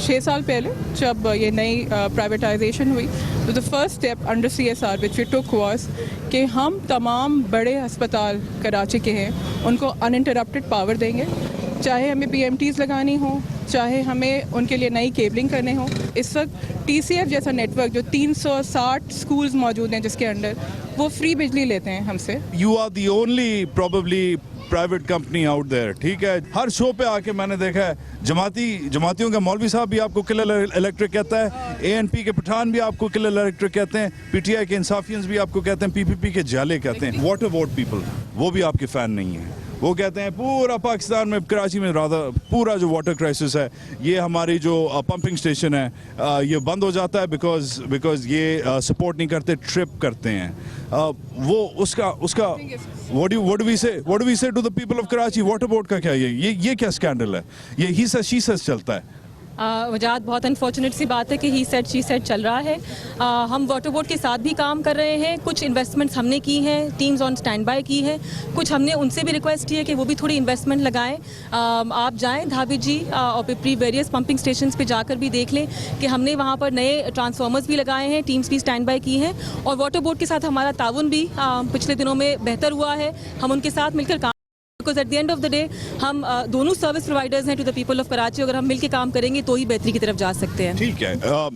6 साल पहले जब ये नई प्राइवेटाइजेशन हुई, तो the first step under CSR which we took was कि हम तमाम बड़े अस्पताल कराची के हैं उनको अनइंटरप्टेड पावर देंगे, चाहे हमें PMTs लगानी हो, चाहे हमें उनके लिए नई केबलिंग करने हो। इस वक्त TCF जैसा नेटवर्क जो 360 स्कूल्स मौजूद हैं जिसके अंडर, वो फ्री बिजली लेते हैं हमसे। You are the only probably private company out there, ठीक है। हर शो पे आके मैंने देखा है, जमातियों का मौलवी साहब भी आपको किलर इलेक्ट्रिक कहता है, ANP के पठान भी आपको किलर इलेक्ट्रिक कहते हैं, PTI के इंसाफियंस भी आपको कहते हैं, PPP के जाले कहते हैं। वाटर बोर्ड पीपल वो भी आपके फैन नहीं है, वो कहते हैं पूरा पाकिस्तान में, कराची में राधा, पूरा जो वाटर क्राइसिस है, ये हमारी जो पंपिंग स्टेशन है ये बंद हो जाता है बिकॉज ये सपोर्ट नहीं करते, ट्रिप करते हैं। वो उसका what do we say to the people of Karachi, water board का क्या ये क्या स्कैंडल है, ये ही सच शी सच चलता है। वजाहत बहुत अनफॉर्चुनेट सी बात है कि ही सेट शी सेट चल रहा है। हम वाटर बोर्ड के साथ भी काम कर रहे हैं, कुछ इन्वेस्टमेंट्स हमने की हैं, टीम्स ऑन स्टैंड बाय की हैं, कुछ हमने उनसे भी रिक्वेस्ट की है कि वो भी थोड़ी इन्वेस्टमेंट लगाएं। आप जाएं धाबी जी और पिपरी वेरियस पंपिंग स्टेशंस पे जाकर भी देख लें कि हमने वहाँ पर नए ट्रांसफार्मर्स भी लगाए हैं, टीम्स भी स्टैंड बाय की हैं, और वाटर बोर्ड के साथ हमारा ताउन भी पिछले दिनों में बेहतर हुआ है। हम उनके साथ मिलकर काम, because at the end of the day हम दोनों सर्विस प्रोवाइडर्स हैं to the people of Karachi. अगर हम मिलकर काम करेंगे तो ही बेहतरी की तरफ जा सकते हैं। ठीक है,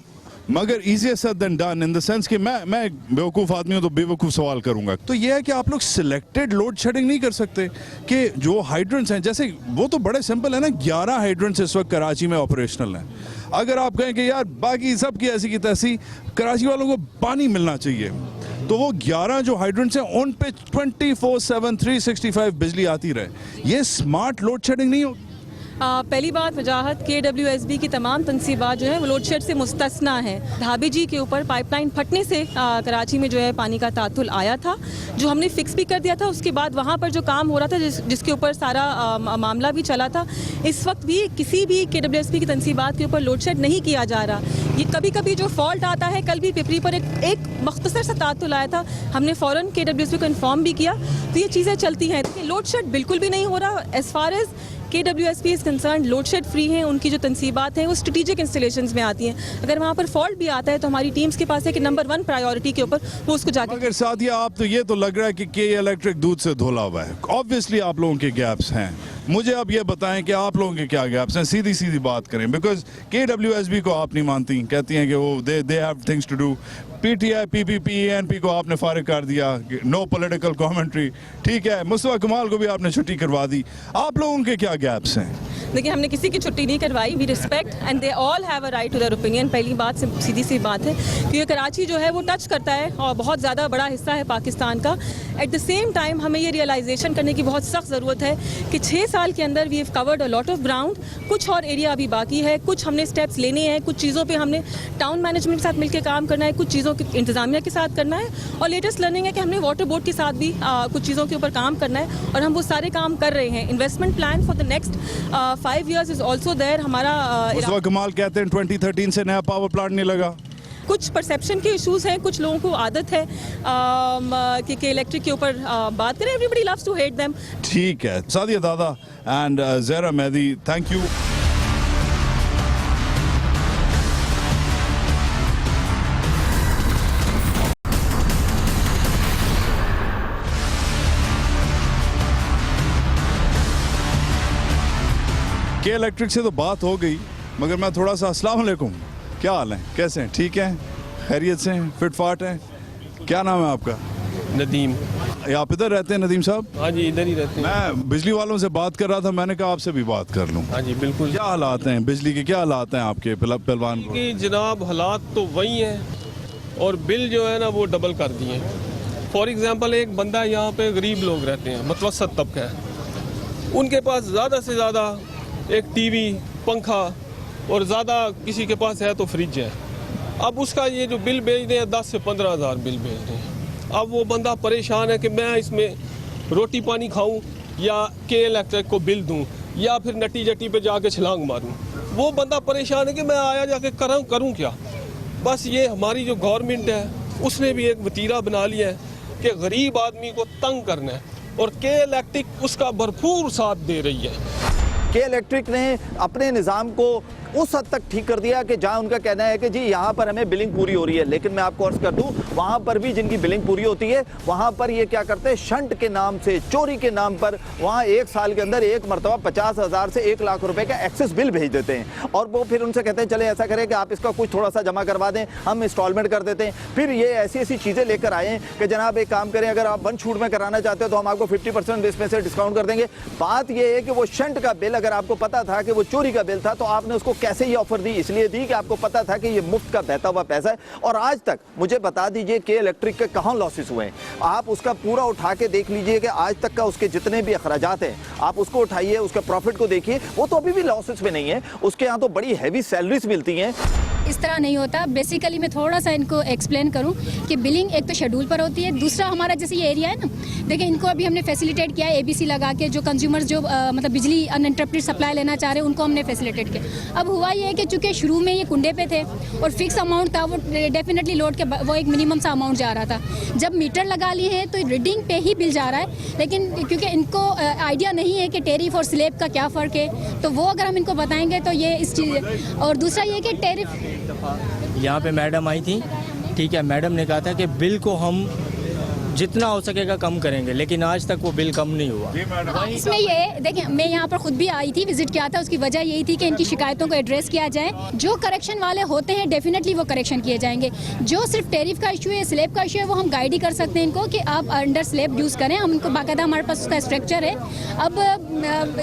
मगर easier said than done in the sense कि मैं बेवकूफ़ आदमी हूँ तो बेवकूफ़ सवाल करूँगा। तो ये है कि आप लोग सिलेक्टेड लोड शेडिंग नहीं कर सकते कि जो हाइड्रेंट्स हैं, जैसे वो तो बड़े सिंपल है ना, 11 हाइड्रेंट्स इस वक्त कराची में ऑपरेशनल हैं। अगर आप कहें कि यार बाकी सब की ऐसी की तैसी, कराची वालों को पानी मिलना चाहिए, तो वो 11 जो हाइड्रेंट्स हैं उन पे 24/7 365 बिजली आती रहे। ये स्मार्ट लोड शेडिंग नहीं होगी। पहली बात वजाहत, KWSB की तमाम तनसीबात जो है वो लोड शेड से मुस्तस्ना है। धाबी जी के ऊपर पाइपलाइन फटने से कराची में जो है पानी का तातुल आया था, जो हमने फिक्स भी कर दिया था। उसके बाद वहाँ पर जो काम हो रहा था, जिसके ऊपर सारा मामला भी चला था, इस वक्त भी किसी भी KWSB की तनसीबात के ऊपर लोड शेड नहीं किया जा रहा। ये कभी कभी जो फॉल्ट आता है, कल भी पिपरी पर एक मख्तसर सा तातुल आया था, हमने फ़ौरन KWSB को इन्फॉर्म भी किया, तो ये चीज़ें चलती हैं। लोड शेड बिल्कुल भी नहीं हो रहा। As far as KWSB is concern, load shed free हैं। उनकी जो तनसीबात हैं वो स्ट्रेटेजिक इंस्टॉलेशंस में आती हैं। अगर वहाँ पर फॉल्ट भी आता है तो हमारी टीम्स के पास है कि नंबर 1 प्रायोरिटी के ऊपर वो उसको जाकर। अगर सादिया, आप तो ये तो लग रहा है कि KE इलेक्ट्रिक दूध से धुला हुआ है। ऑब्वियसली आप लोगों के गैप्स हैं, मुझे अब ये बताएं कि आप लोगों के क्या गैप्स हैं, सीधी सीधी बात करें। बिकॉज KWSB को आप नहीं मानती, कहती हैं कि वो they have things to do. PTI, PPP, ANP को आपने फारिग कर दिया, नो पॉलिटिकल कमेंट्री, ठीक है। मुस्तफ़ा कमाल को भी आपने छुट्टी करवा दी। आप लोगों के क्या गैप्स हैं? देखिए, हमने किसी की छुट्टी नहीं करवाई। We respect and they all have a right to their opinion. पहली बात सीधी सी बात है कि कराची जो है वो टच करता है और बहुत ज़्यादा बड़ा हिस्सा है पाकिस्तान का। एट द सेम टाइम हमें ये रियलाइजेशन करने की बहुत सख्त ज़रूरत है कि 6 साल के अंदर we have covered a lot of ground. कुछ और एरिया अभी बाकी है, कुछ हमने स्टेप्स लेने हैं, कुछ चीज़ों पर हमने टाउन मैनेजमेंट के साथ मिलकर काम करना है, कुछ चीज़ों की इंतजामिया के साथ करना है, और लेटेस्ट लर्निंग है कि हमने वाटर बोर्ड के साथ भी कुछ चीज़ों के ऊपर काम करना है, और हम वो सारे काम कर रहे हैं। Investment plan for the next 5 years is also there. हमारा मुस्तफ़ा कमाल कहते हैं 2013 से नया पावर प्लांट नहीं लगा। कुछ परसेप्शन के इश्यूज हैं, कुछ लोगों को आदत है कि इलेक्ट्रिक के ऊपर बात करें। Everybody loves to hate them. ठीक है, Sadia Dada and Zahra Mehdi, thank you. K electric से तो बात हो गई, मगर मैं थोड़ा सा अस्सलाम वालेकुम, क्या हाल है, कैसे हैं, ठीक हैं, खैरियत से हैं, फिट फाट हैं? क्या नाम है आपका? नदीम। आप इधर रहते हैं नदीम साहब? हाँ जी, इधर ही रहते हैं। मैं बिजली वालों से बात कर रहा था, मैंने कहा आपसे भी बात कर लूं। हाँ जी बिल्कुल। क्या हालात हैं बिजली के, क्या हालात हैं आपके पहलवान को? कि जनाब हालात तो वही हैं और बिल जो है ना वो डबल कर दिए। फॉर एग्जांपल एक बंदा यहाँ पे गरीब लोग रहते हैं, मतवसत तबका है, उनके पास ज़्यादा से ज़्यादा एक टीवी, पंखा और ज़्यादा किसी के पास है तो फ्रिज है। अब उसका ये जो बिल भेज रहे हैं 10 से 15 हज़ार बिल भेज रहे हैं। अब वो बंदा परेशान है कि मैं इसमें रोटी पानी खाऊं या के इलेक्ट्रिक को बिल दूं या फिर नटी जटी पे जाके छलांग मारूं। वो बंदा परेशान है कि मैं आया जाके करूं क्या। बस ये हमारी जो गवर्नमेंट है उसने भी एक वतीरा बना लिया है कि गरीब आदमी को तंग करना है और के इलेक्ट्रिक उसका भरपूर साथ दे रही है। के इलेक्ट्रिक ने अपने निज़ाम को उस हद तक ठीक कर दिया कि जहां उनका कहना है कि जी यहाँ पर हमें बिलिंग पूरी हो रही है, लेकिन मैं आपको अर्ज कर दूं वहां पर भी जिनकी बिलिंग पूरी होती है वहां पर ये क्या करते हैं, शंट के नाम से, चोरी के नाम पर वहां एक साल के अंदर एक मरतबा 50,000 से 1 लाख रुपए का एक्सेस बिल भेज देते हैं और वो फिर उनसे कहते हैं चले ऐसा करें कि आप इसका कुछ थोड़ा सा जमा करवा दें, हम इंस्टॉलमेंट कर देते हैं। फिर ये ऐसी ऐसी चीज़ें लेकर आए हैं कि जनाब एक काम करें, अगर आप 1 छूट में कराना चाहते हो तो हम आपको 50% इसमें से डिस्काउंट कर देंगे। बात ये है कि वो शंट का बिल अगर आपको पता था कि वो चोरी का बिल था तो आपने उसको कैसे ये ऑफर दी? इसलिए दी कि आपको पता था कि ये मुफ्त का बहता हुआ पैसा है। और आज तक मुझे बता दीजिए के इलेक्ट्रिक के कहां लॉसेस हुए हैं? आप उसका पूरा उठा के देख लीजिए कि आज तक का उसके जितने भी अखराजात हैं आप उसको उठाइए, उसके प्रॉफिट को देखिए, वो तो अभी भी लॉसेस में नहीं है। उसके यहाँ तो बड़ी हैवी सैलरीज मिलती हैं। इस तरह नहीं होता। बेसिकली मैं थोड़ा सा इनको एक्सप्लेन करूं कि बिलिंग एक तो शेड्यूल पर होती है, दूसरा हमारा जैसे ये एरिया है ना, देखिए इनको अभी हमने फैसिलिटेट किया है ABC लगा के, जो कंज्यूमर्स जो मतलब बिजली अनइंटरप्टेड सप्लाई लेना चाह रहे हैं उनको हमने फैसिलिटेट किया। अब हुआ ये है कि चूंकि शुरू में ये कुंडे पे थे और फिक्स अमाउंट था, वो डेफिनेटली लोड के वो एक मिनिमम सा अमाउंट जा रहा था। जब मीटर लगा लिए हैं तो रीडिंग पे ही बिल जा रहा है, लेकिन क्योंकि इनको आइडिया नहीं है कि टेरिफ और स्लैब का क्या फ़र्क है, तो वो अगर हम इनको बताएंगे तो ये इस चीज़। और दूसरा ये कि टेरिफ, यहाँ पे मैडम आई थी, ठीक है, मैडम ने कहा था कि बिल को हम जितना हो सकेगा कम करेंगे, लेकिन आज तक वो बिल कम नहीं हुआ। इसमें ये देखिए, मैं यहाँ पर खुद भी आई थी, विजिट किया था, उसकी वजह यही थी कि इनकी शिकायतों को एड्रेस किया जाए। जो करेक्शन वाले होते हैं डेफिनेटली वो करेक्शन किए जाएंगे। जो सिर्फ टेरिफ का इशू है, स्लैब का इशू है, वो हम गाइड ही कर सकते हैं इनको कि आप अंडर स्लैब यूज़ करें। हम इनको बाकायदा, हमारे पास उसका स्ट्रक्चर है। अब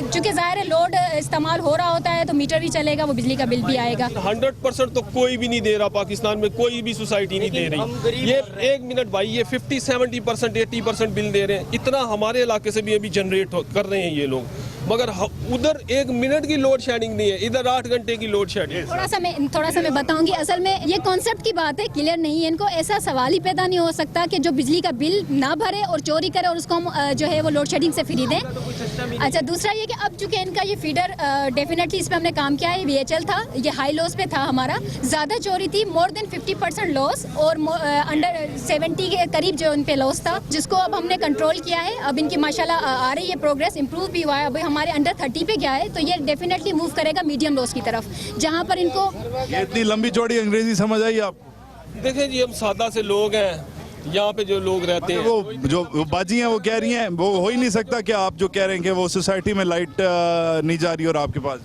चूँकि ज़ाहिर है लोड इस्तेमाल हो रहा होता है तो मीटर भी चलेगा, वो बिजली का बिल भी आएगा। 100% तो कोई भी नहीं दे रहा, पाकिस्तान में कोई भी सोसाइटी नहीं दे रही। ये 1 मिनट भाई, ये 50-70% 80% बिल दे रहे हैं। इतना हमारे इलाके से भी अभी जनरेट कर रहे हैं ये लोग, मगर उधर 1 मिनट की लोड शेडिंग नहीं है, इधर 8 घंटे की लोड शेडिंग। थोड़ा सा मैं बताऊंगी। असल में ये कॉन्सेप्ट की बात है, क्लियर नहीं है इनको। ऐसा सवाल ही पैदा नहीं हो सकता कि जो बिजली का बिल ना भरे और चोरी करे और उसको हम जो है वो लोड शेडिंग से फ्री दें। अच्छा, दूसरा ये कि अब चूंकि इनका ये फीडर डेफिनेटली इस पर हमने काम किया है, VHL था, ये हाई लॉस पे था हमारा, ज़्यादा चोरी थी, मोर देन 50% लॉस और अंडर 70 के करीब जो इन पे लॉस था, जिसको अब हमने कंट्रोल किया है। अब इनकी माशाल्लाह आ रही है प्रोग्रेस, इंप्रूव भी हुआ है। अब हमारे अंडर 30 पे गया है, तो ये डेफिनेटली मूव करेगा मीडियम लॉस की तरफ, जहां पर इनको। ये इतनी लंबी चौड़ी अंग्रेजी समझ आई आपको? देखें जी, हम सादा से लोग हैं, यहाँ पे जो लोग रहते हैं, वो जो बाजी हैं वो कह रही हैं, वो हो ही नहीं सकता कि आप जो कह रहे हैं कि वो सोसाइटी में लाइट नहीं जा रही और आपके पास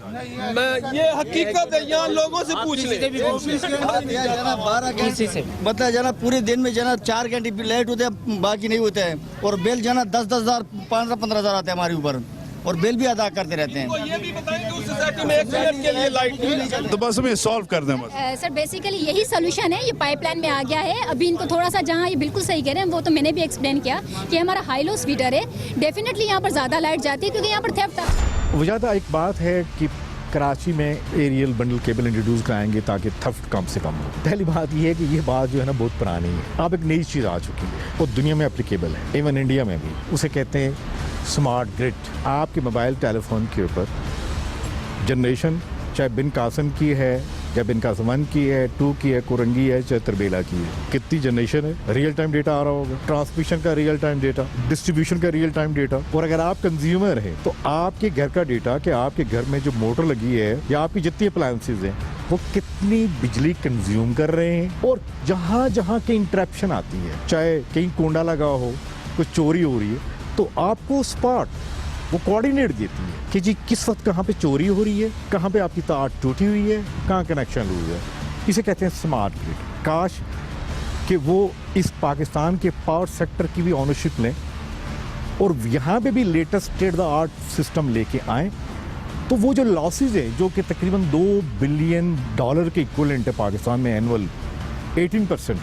मैं ये हकीकत है, यहाँ लोगों से पूछ ले। मतलब जना पूरे दिन में जना 4 घंटे लेट होते हैं, बाकी नहीं होते हैं, और बिल जना 10-10 हज़ार 15-15 हज़ार आते हैं हमारे ऊपर, और बिल भी अदा करते रहते हैं। ये भी बताएं कि उस सोसाइटी में 1 मिनट के लिए लाइट, तो बस हमें सॉल्व कर दें बस। सर बेसिकली यही सोल्यूशन है, ये पाइपलाइन में आ गया है। अभी इनको थोड़ा सा, जहाँ ये बिल्कुल सही कह रहे हैं, वो तो मैंने भी एक्सप्लेन किया कि हमारा हाई लॉस फीडर है, डेफिनेटली यहाँ पर ज़्यादा लाइट जाती है क्योंकि यहाँ पर थेफ्ट था। वजह एक बात है कि कराची में एरियल बंडल केबल इंट्रोड्यूस कराएंगे ताकि थफ्ट कम से कम हो। पहली बात यह है कि ये बात जो है ना बहुत पुरानी है, अब एक नई चीज़ आ चुकी है और दुनिया में एप्लीकेबल है, इवन इंडिया में भी। उसे कहते हैं स्मार्ट ग्रिड। आपके मोबाइल टेलीफोन के ऊपर जनरेशन चाहे बिन कासम की है या बिन कासम 1 की है, 2 की है, कोरंगी है, चाहे तरबेला की है, कितनी जनरेशन है, रियल टाइम डेटा आ रहा होगा, ट्रांसमिशन का रियल टाइम डेटा, डिस्ट्रीब्यूशन का रियल टाइम डेटा। और अगर आप कंज्यूमर हैं तो आपके घर का डेटा कि आपके घर में जो मोटर लगी है या आपकी जितनी अप्लायंसेज हैं वो कितनी बिजली कंज्यूम कर रहे हैं, और जहाँ जहाँ कहीं इंटरप्शन आती है, चाहे कहीं कोंडा लगा हो, कुछ चोरी हो रही है, तो आपको स्पॉट वो कोऑर्डिनेट देती है कि जी किस वक्त कहाँ पे चोरी हो रही है, कहाँ पे आपकी तार टूटी हुई है, कहाँ कनेक्शन लूज है। इसे कहते हैं स्मार्ट ग्रिड। काश कि वो इस पाकिस्तान के पावर सेक्टर की भी ऑनरशिप लें और यहाँ पे भी latest state the art system लेके आए, तो वो जो लॉसेज है जो कि तकरीबन $2 बिलियन के इक्वलेंट है पाकिस्तान में एनुअल 18%,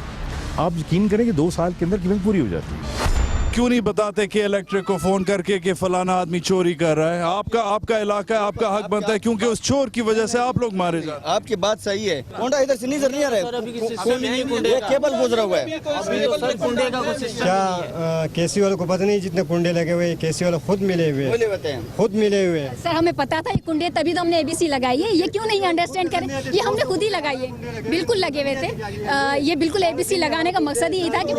आप यकीन करें कि 2 साल के अंदर कीमत पूरी हो जाती है। क्यों नहीं बताते कि इलेक्ट्रिक को फोन करके कि फलाना आदमी चोरी कर रहा है? आपका इलाका है, आपका हक बनता है, क्योंकि उस चोर की वजह से आप लोग मारे जा रहे हैं। आपकी बात सही है। कोंडा इधर से नहीं आ रहा है, ये केबल गुजरा हुआ है। क्या केसी वालों को पता नहीं जितने कुंडे लगे हुए, केसी वाले खुद मिले हुए हैं। सर हमें पता था ये कुंडे, तभी तो हमने एबीसी लगाई है। ये क्यों नहीं अंडरस्टैंड करें? ये हमने खुद ही लगाई है, बिल्कुल लगे हुए थे। ये बिल्कुल एबीसी लगाने का मकसद ही था कि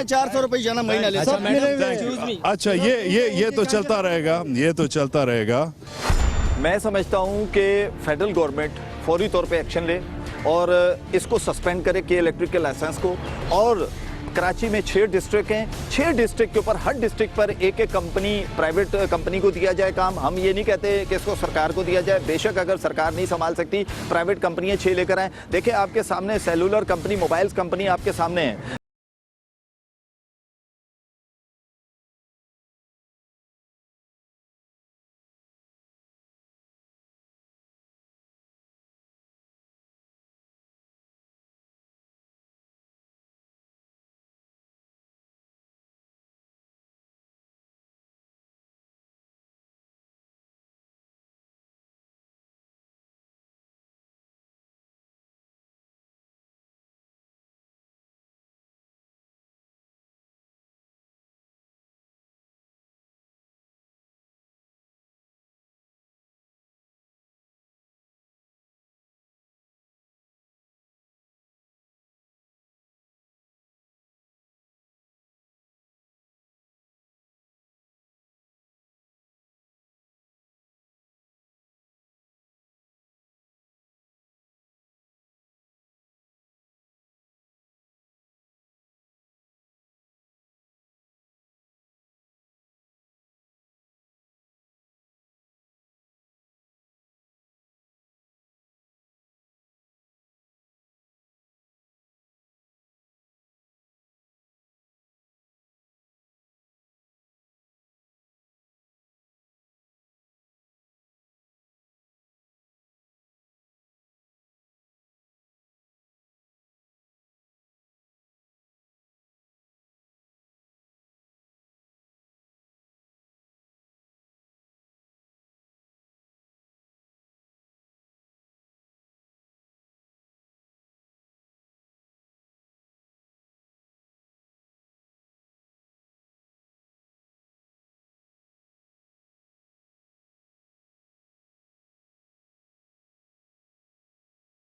400 रुपए जाना महीना लेते हैं। अच्छा, ये तो चलता रहेगा, ये तो चलता रहेगा। मैं समझता हूं कि फेडरल गवर्नमेंट फौरी तौर पे एक्शन ले और इसको सस्पेंड करे के इलेक्ट्रिक के लाइसेंस को। और कराची में 6 डिस्ट्रिक्ट हैं, 6 डिस्ट्रिक्ट के ऊपर हर डिस्ट्रिक्ट पर एक कंपनी, प्राइवेट कंपनी को दिया जाए काम। हम ये नहीं कहते कि इसको सरकार को दिया जाए, बेशक अगर सरकार नहीं संभाल सकती प्राइवेट कंपनियां 6 लेकर आए। देखिए आपके सामने सेलुलर कंपनी, मोबाइल्स कंपनी आपके सामने है।